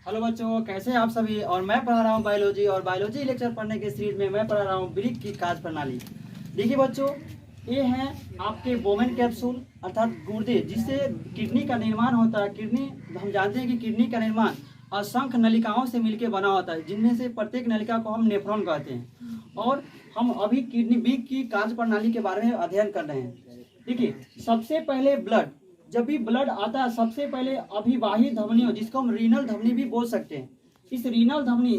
Hello बच्चों, कैसे हैं आप सभी। और मैं पढ़ा रहा हूँ बायोलॉजी, और बायोलॉजी लेक्चर पढ़ने के सीरीज में मैं पढ़ा रहा हूँ वृक्क की कार्य प्रणाली। देखिए बच्चों, ये हैं आपके बोमेन कैप्सूल अर्थात गुर्दे, जिससे किडनी का निर्माण होता है। किडनी, हम जानते हैं कि किडनी का निर्माण असंख्य नलिकाओं से मिलकर बना होता है, जिनमें से प्रत्येक नलिका को हम नेफ्रॉन कहते हैं। और हम अभी किडनी वृक्क की कार्य प्रणाली के बारे में अध्ययन कर रहे हैं। देखिए, सबसे पहले ब्लड, जब भी ब्लड आता है सबसे पहले अभिवाही धमनियों, जिसको हम रीनल धमनी भी बोल सकते हैं। इस रीनल धमनी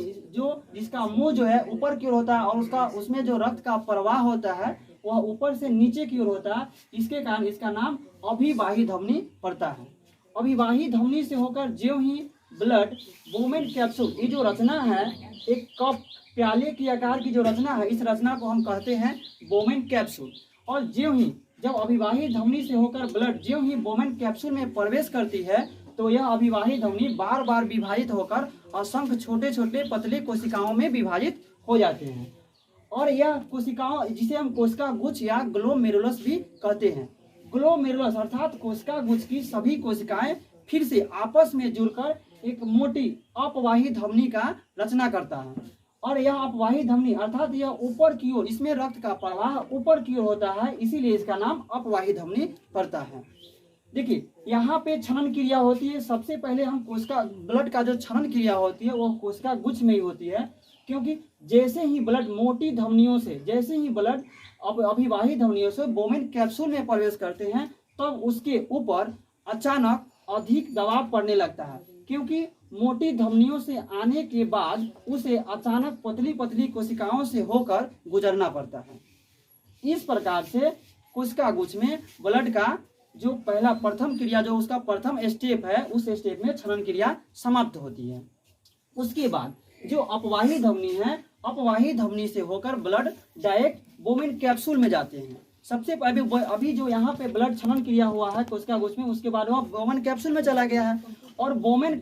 जिसका मुंह जो है ऊपर की ओर होता है, और उसमें जो रक्त का प्रवाह होता है वह ऊपर से नीचे की ओर होता है। इसके कारण इसका नाम अभिवाही धमनी पड़ता है। अभिवाही धमनी से होकर ज्यों ही ब्लड बोमेन कैप्सूल, ये जो रचना है, एक कप प्याले की आकार की जो रचना है, इस रचना को हम कहते हैं बोमेन कैप्सूल। और ज्यों ही जब अभिवाही धमनी से होकर ब्लड ज्यों ही बोमेन कैप्सूल में प्रवेश करती है, तो यह अभिवाही धमनी बार बार विभाजित होकर असंख्य छोटे छोटे पतले कोशिकाओं में विभाजित हो जाते हैं। और यह कोशिकाओं, जिसे हम कोशिका गुच्छ या ग्लोमेरुलस भी कहते हैं। ग्लोमेरुलस अर्थात कोशिका गुच्छ की सभी कोशिकाएं फिर से आपस में जुड़कर एक मोटी अपवाही धमनी का रचना करता है। और यह अपवाही धमनी अर्थात यह ऊपर की ओर, इसमें रक्त का प्रवाह ऊपर की ओर होता है, इसीलिए इसका नाम अपवाही धमनी पड़ता है। देखिए, यहाँ पे छनन क्रिया होती है। सबसे पहले हम कोशिका ब्लड का जो छनन क्रिया होती है वह कोशिका गुच्छ में ही होती है, क्योंकि जैसे ही ब्लड मोटी धमनियों से, जैसे ही ब्लड अभिवाही धमनियों से बोमेन कैप्सूल में प्रवेश करते हैं, तब उसके ऊपर अचानक अधिक दबाव पड़ने लगता है, क्योंकि मोटी धमनियों से आने के बाद उसे अचानक पतली पतली कोशिकाओं से होकर गुजरना पड़ता है। इस प्रकार से कोशिका गुच्छ में ब्लड का जो पहला प्रथम क्रिया, जो उसका प्रथम स्टेप है, उस स्टेप में छनन क्रिया समाप्त होती है। उसके बाद जो अपवाही धमनी है, अपवाही धमनी से होकर ब्लड डायरेक्ट बोमेन कैप्सूल में जाते हैं। सबसे पहले अभी जो यहाँ पे ब्लड छनन क्रिया हुआ है कोशिका गुच्छ में, उसके बाद वह बोमेन कैप्सूल में चला गया है। और बोमेन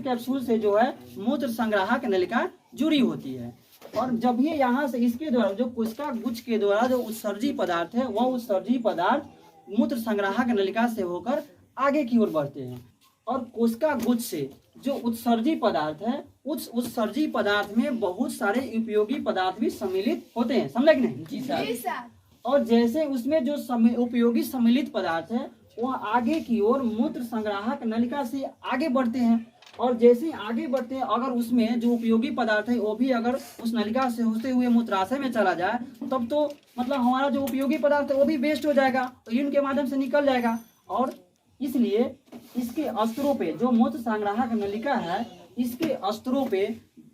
कैप्सूल से जो है मूत्र संग्राहक नलिका जुड़ी होती है। और जब ये यहाँ से इसके द्वारा जो कोशिका गुच्छ के द्वारा जो उत्सर्जी पदार्थ है, वह उत्सर्जी पदार्थ मूत्र संग्राहक नलिका से होकर आगे की ओर बढ़ते हैं। और कोशिका गुच्छ से जो उत्सर्जी पदार्थ है, उस उत्सर्जी पदार्थ में बहुत सारे उपयोगी पदार्थ भी सम्मिलित होते हैं। समझे कि नहीं? जी सर। और जैसे उसमें जो उपयोगी सम्मिलित पदार्थ है वह आगे की ओर मूत्र संग्राहक नलिका से आगे बढ़ते हैं। और जैसे आगे बढ़ते हैं, अगर उसमें जो उपयोगी पदार्थ है वो भी अगर उस नलिका से होते हुए मूत्राशय में चला जाए, तब तो मतलब हमारा जो उपयोगी पदार्थ है वो भी वेस्ट हो जाएगा, यूरिन के माध्यम से निकल जाएगा। और इसलिए इसके स्तरों पे, जो मूत्र संग्राहक नलिका है, इसके स्तरों पे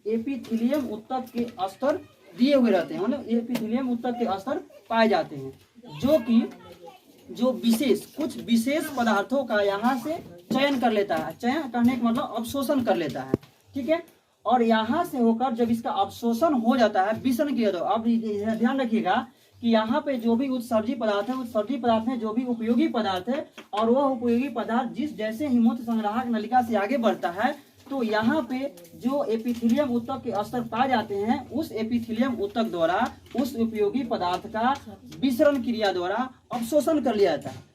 एपिथेलियम ऊतक के स्तर दिए हुए रहते हैं, मतलब एपिथेलियम ऊतक के स्तर पाए जाते हैं, जो कुछ विशेष पदार्थों का यहाँ से चयन कर लेता है। चयन करने का मतलब अवशोषण कर लेता है, ठीक है। और यहाँ से होकर जब इसका अवशोषण हो जाता है, विसरण किया, तो अब ध्यान रखिएगा कि यहाँ पे जो भी उत्सर्जी पदार्थ है, उत्सर्जी पदार्थ में जो भी उपयोगी पदार्थ है, और वह उपयोगी पदार्थ जैसे ही मूत्र संग्राहक नलिका से आगे बढ़ता है, तो यहाँ पे जो एपिथेलियम ऊतक के स्तर पाए जाते हैं, उस एपिथेलियम ऊतक द्वारा उस उपयोगी पदार्थ का विसरण क्रिया द्वारा अवशोषण कर लिया जाता है।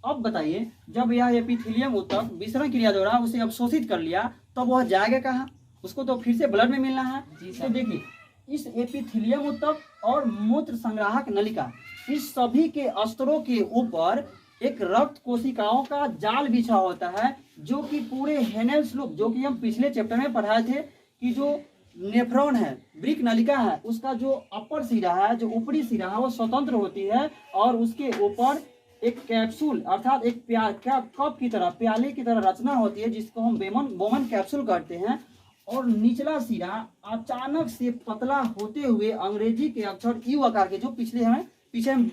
अब बताइए, जब यह एपिथेलियम ऊतक विसरण क्रिया द्वारा उसे अवशोषित कर लिया, तब वह जाएगा कहाँ? उसको तो फिर से ब्लड में मिलना है। तो देखिए, इस एपिथेलियम ऊतक और मूत्र संग्राहक नलिका, इस सभी के स्तरों के ऊपर एक रक्त कोशिकाओं का जाल बिछा होता है, जो कि पूरे हेनेल्स लूप, जो कि हम पिछले चैप्टर में पढ़ाए थे कि जो नेफ्रॉन है, वृक्क नलिका है, उसका जो अपर सिरा है, जो ऊपरी सिरा है, वो स्वतंत्र होती है। और उसके ऊपर एक कैप्सूल अर्थात एक कप की तरह, प्याले की तरह रचना होती है, जिसको हम बोमेन कैप्सूल कहते हैं। और निचला सिरा अचानक से पतला होते हुए अंग्रेजी के अक्षर यू आकार के, जो पीछे हम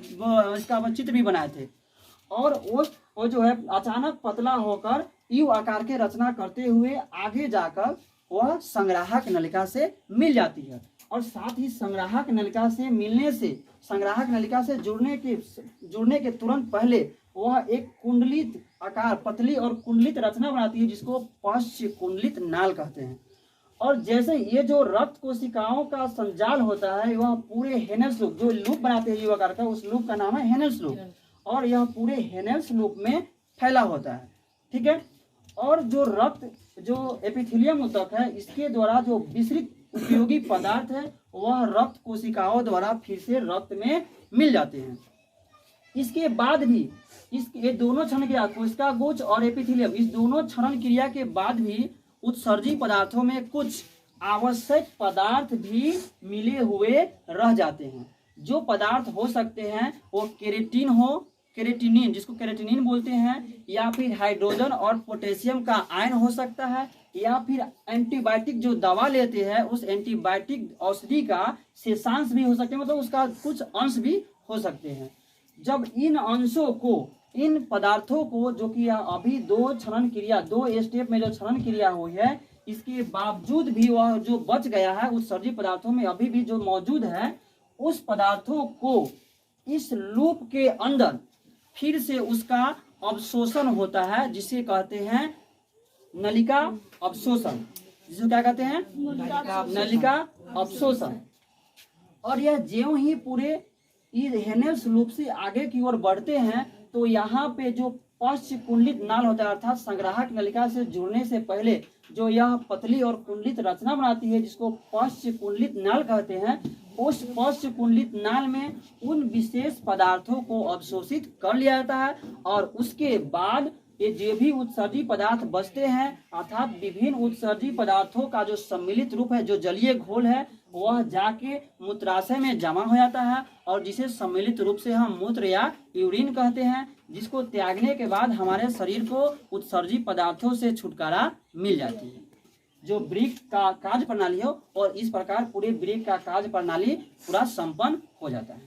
इसका चित्र भी बनाए थे, और वो जो है अचानक पतला होकर यू आकार के रचना करते हुए आगे जाकर वह संग्राहक नलिका से मिल जाती है। और साथ ही संग्राहक नलिका से मिलने से, संग्राहक नलिका से जुड़ने के तुरंत पहले वह एक कुंडलित आकार, पतली और कुंडलित रचना बनाती है, जिसको पश्च कुंडलित नाल कहते हैं। और जैसे ये जो रक्त कोशिकाओं का संजाल होता है, वह पूरे हेनेल्स लूप, जो लूप बनाते हैं यू आकार का, उस लूप का नाम है हेनेल्स लूप, और यह पूरे हेनेल्स लूप में फैला होता है, ठीक है। और जो रक्त जो एपिथेलियम ऊतक है, इसके द्वारा जो विसरित उपयोगी पदार्थ है वह रक्त कोशिकाओं द्वारा फिर से रक्त में मिल जाते हैं। इसके बाद भी ये दोनों क्षरण क्रिया, कोशिका गुच्छ और एपिथेलियम, इस दोनों क्षरण क्रिया के बाद भी उत्सर्जी पदार्थों में कुछ आवश्यक पदार्थ भी मिले हुए रह जाते हैं। जो पदार्थ हो सकते हैं वो केरेटिनिन जिसको केरेटिनिन बोलते हैं, या फिर हाइड्रोजन और पोटेशियम का आयन हो सकता है, या फिर एंटीबायोटिक जो दवा लेते हैं उस एंटीबायोटिक औषधि का शेषांश भी हो सकते हैं, मतलब उसका कुछ अंश भी हो सकते हैं। जब इन अंशों को, इन पदार्थों को, जो कि अभी दो स्टेप में जो क्षरण क्रिया हुई है, इसके बावजूद भी वह जो बच गया है उत्सर्जी पदार्थों में अभी भी जो मौजूद है, उस पदार्थों को इस लूप के अंदर फिर से उसका अवशोषण होता है, जिसे कहते हैं नलिका अवशोषण। जिसे क्या कहते हैं? नलिका अवशोषण। और यह ज्यों ही पूरे हेनेल्स लूप से आगे की ओर बढ़ते हैं तो यहाँ पे जो पश्च कुंडलित नाल होता है, अर्थात संग्राहक नलिका से जुड़ने से पहले जो यह पतली और कुंडलित रचना बनाती है, जिसको पश्च कुंडलित नाल कहते हैं, उस पश्च कुंडलित नाल में उन विशेष पदार्थों को अवशोषित कर लिया जाता है। और उसके बाद ये जो भी उत्सर्जी पदार्थ बचते हैं, अर्थात विभिन्न उत्सर्जी पदार्थों का जो सम्मिलित रूप है, जो जलीय घोल है, वह जाके मूत्राशय में जमा हो जाता है, और जिसे सम्मिलित रूप से हम मूत्र या यूरिन कहते हैं, जिसको त्यागने के बाद हमारे शरीर को उत्सर्जी पदार्थों से छुटकारा मिल जाती है। जो ब्रिक का कार्य प्रणाली हो, और इस प्रकार पूरे ब्रिक का कार्य प्रणाली पूरा संपन्न हो जाता है।